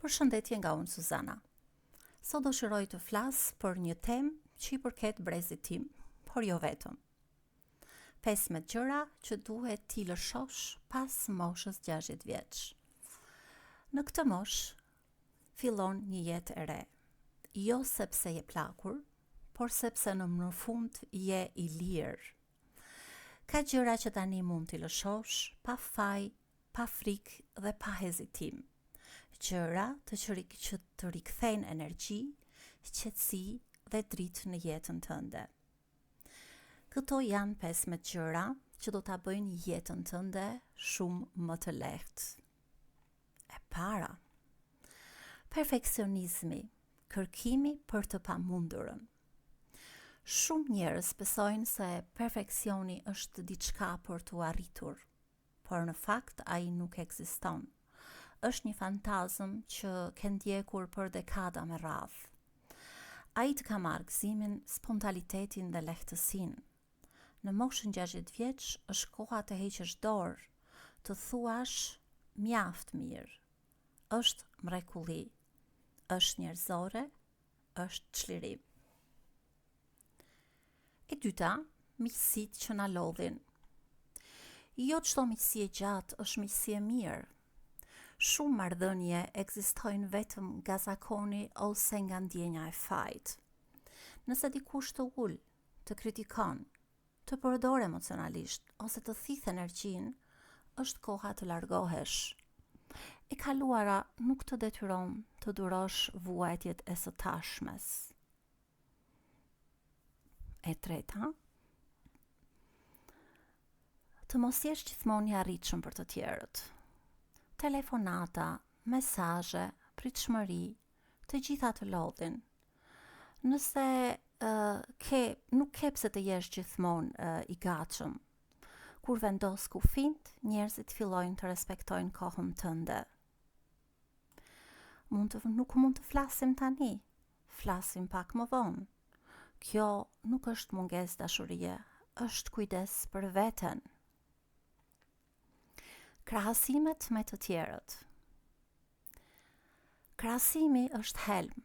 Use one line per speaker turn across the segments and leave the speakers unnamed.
Përshëndetje nga unë Suzana. Sot dëshiroj të flas për një temë që i përket brezit tim, por jo vetëm. 15 gjëra që duhet t'i lëshosh pas moshës 60 vjeç. Në këtë moshë fillon një jetë e re. Jo sepse je plakur, por sepse në fund je i lirë. Ka gjëra që tani mund t'i lëshosh pa faj, pa frikë dhe pa hezitim. Gjëra që të rikthejnë energji, qetësi dhe dritë në jetën tënde. Këto janë 15 gjëra që do ta bëjnë jetën tënde shumë më të lehtë. E para, perfeksionizmi, kërkimi për të pamundurën. Shumë njerëz besojnë se perfeksioni është diçka për t'u arritur, por në fakt ai nuk ekziston. Është një fantazëm që ke ndjekur për dekada me radhë. Ai të ka marrë gëzimin, spontanitetin dhe lehtësinë. Në moshën 60 vjeç është koha të heqësh dorë, të thuash mjaft mirë. Është mrekulli, është njerëzore, është çlirim. E dyta, miqësitë që na lodhin. Jo çdo miqësi e gjatë është miqësi e mirë. Shumë marrëdhënie ekzistojnë vetëm nga zakoni ose nga ndjenja e fajt. Nëse dikush të ul, të kritikon, të përdor emocionalisht ose të thith energjinë, është koha të largohesh. E kaluara nuk të detyron të durosh vuajtjet e së tashmes. E treta, të mos jesh gjithmonë i arritshëm për të tjerët. Telefonata, mesazhe, pritshmëri, të gjitha të lodhin. Nëse nuk ke pse të jesh gjithmonë i gatshëm. Kur vendos kufijt, njerëzit fillojnë të respektojnë kohën tënde. Nuk mund të flasim tani, flasim pak më vonë. Kjo nuk është mungesë dashurie, është kujdes për veten. Krahasimet me të tjerët. Krahasimi është helm,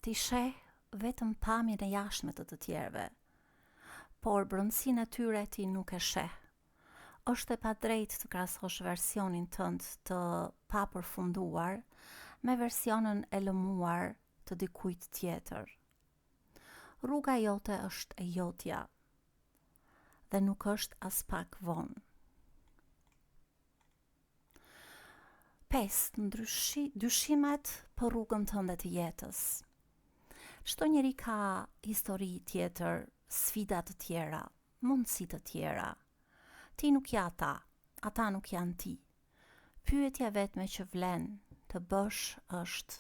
ti sheh vetëm pamjen e jashtme të tjerëve, por brendësinë e tyre ti nuk e sheh. Është e padrejtë të krahasosh versionin tënd të papërfunduar me versionin e lëmuar të dikujt tjetër. Rruga jote është e jotja dhe nuk është as pak vonë. 5. Dyshimet për rrugën tënde të jetës. Çdo njeri ka histori tjetër, sfida të tjera, mundësi të tjera. Ti nuk je ata nuk janë ti. Pyetja vetme që vlen të bësh është: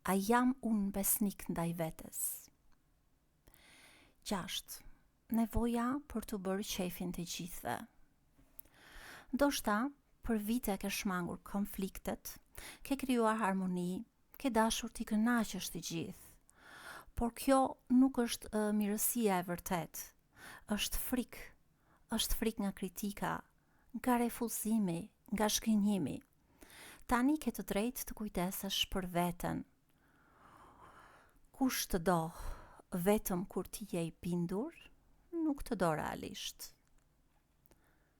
a jam unë besnik ndaj vetes? 6. Nevoja për të bërë qefin të gjithëve. Ndoshta për vite ke shmangur konfliktet, ke krijuar harmoni, ke dashur t'i kënaqësh të gjithë. Por kjo nuk është mirësia e vërtet. Është frikë nga kritika, nga refuzimi, nga shkënjimi. Tani ke të drejtë të kujdesesh për veten. Kush të do vetëm kur ti je i bindur, nuk të do realisht.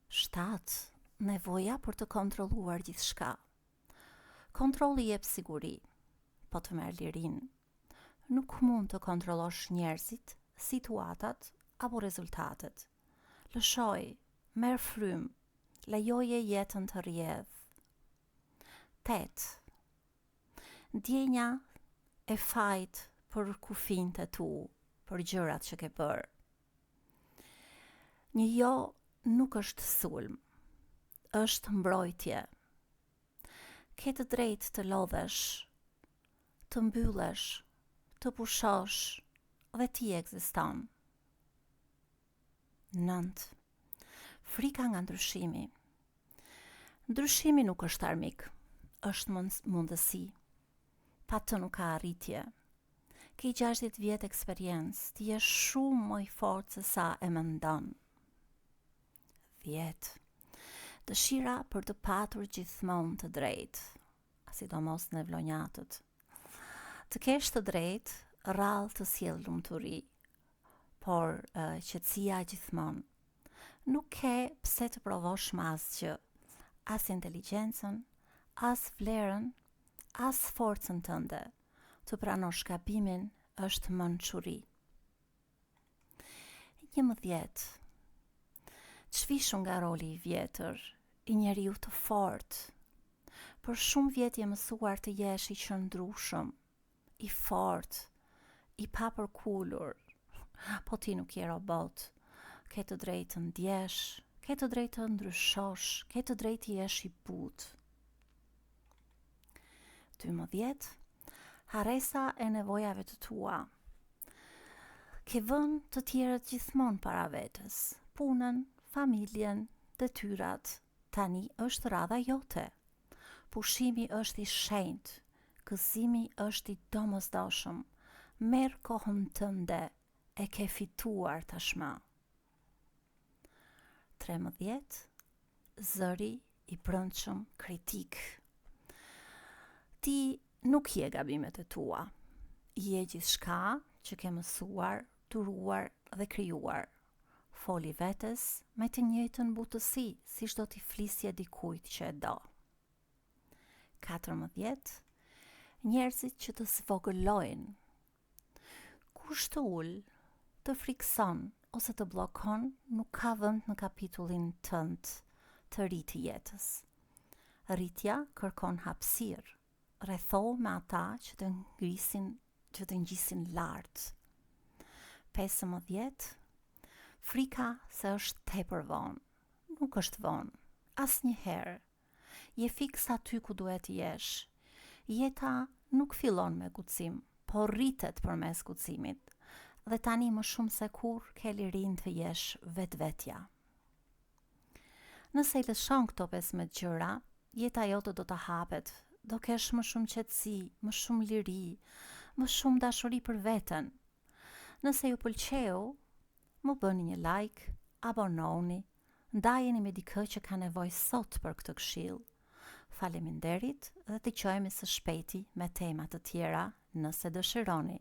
7. Nevoja për të kontrolluar gjithçka. Kontrolli jep siguri, po të merr lirinë. Nuk mund të kontrollosh njerëzit, situatat apo rezultatet. Lëshoj, merr frym, lejoje jetën të rrjedh. 8. Ndjenja e fajt për kufijtë e tu, për gjërat që ke bërë. Një jo nuk është sulm, është mbrojtje. Ke të drejtë të lodhesh, të mbyllesh, të pushosh dhe ti ekziston. 9. Frika nga ndryshimi. Ndryshimi nuk është armik, është mundësi. Pa të nuk ka arritje. Ke 60 vjet eksperiencë, ti je shumë më i fortë se sa e mendon. 10. Dëshira për të patur gjithmonë të drejtë. sidomos në vlonjatët. Të kesh të drejtë rrallë të sjell lumturi, por qetësia gjithmonë. Nuk ke pse të provosh më asgjë, as inteligjencën, as vlerën, as forcën tënde. Të pranosh gabimin është mençuri. 11. Çfishu nga roli i vjetër, i njeriu të fortë. Për shumë vjet je mësuar të jesh i qëndrueshëm, i fortë, i papërkulur. Po ti nuk je robot. Ke të drejtë të ndjesh, ke të drejtë të ndryshosh, ke të drejtë të jesh i butë. 12. Haresa e nevojave të tua. Ke vënë të tjerët gjithmonë para vetes, punën, familjen, detyrat. Tani është radha jote. Pushimi është i shenjtë, gëzimi është i domosdoshëm. Merr kohën tënde, e ke fituar tashmë. 13. Zëri i brendshëm kritik. Ti nuk je gabimet e tua. Je gjithçka që ke mësuar, duruar dhe krijuar. Foli vetes me të njëjtën butësi, siç do t'i flisje dikujt që e do. 14. Njerëzit që të zvogëlojnë. Kush të ul, të frikson ose të bllokon, nuk ka vend në kapitullin tënd të ri të jetës. Rritja kërkon hapësirë. Rrethohu me ata që të ngjisin lart. 15. Frika se është tepër vonë. Nuk është vonë, asnjëherë. Je fiks aty ku duhet jesh. Jeta nuk fillon me guxim, por rritet përmes guximit. Dhe tani më shumë se kur ke lirinë të jesh vetvetja. Nëse i lëshon këto 15 gjëra, jeta jote do të hapet. Do kesh më shumë qetësi, më shumë liri, më shumë dashuri për veten. Nëse ju pëlqeu, më bëni një like, abonohuni, ndajeni me dikë që ka nevojë sot për këtë këshill. Faleminderit dhe dëgjojmë së shpejti me tema të tjera nëse dëshironi.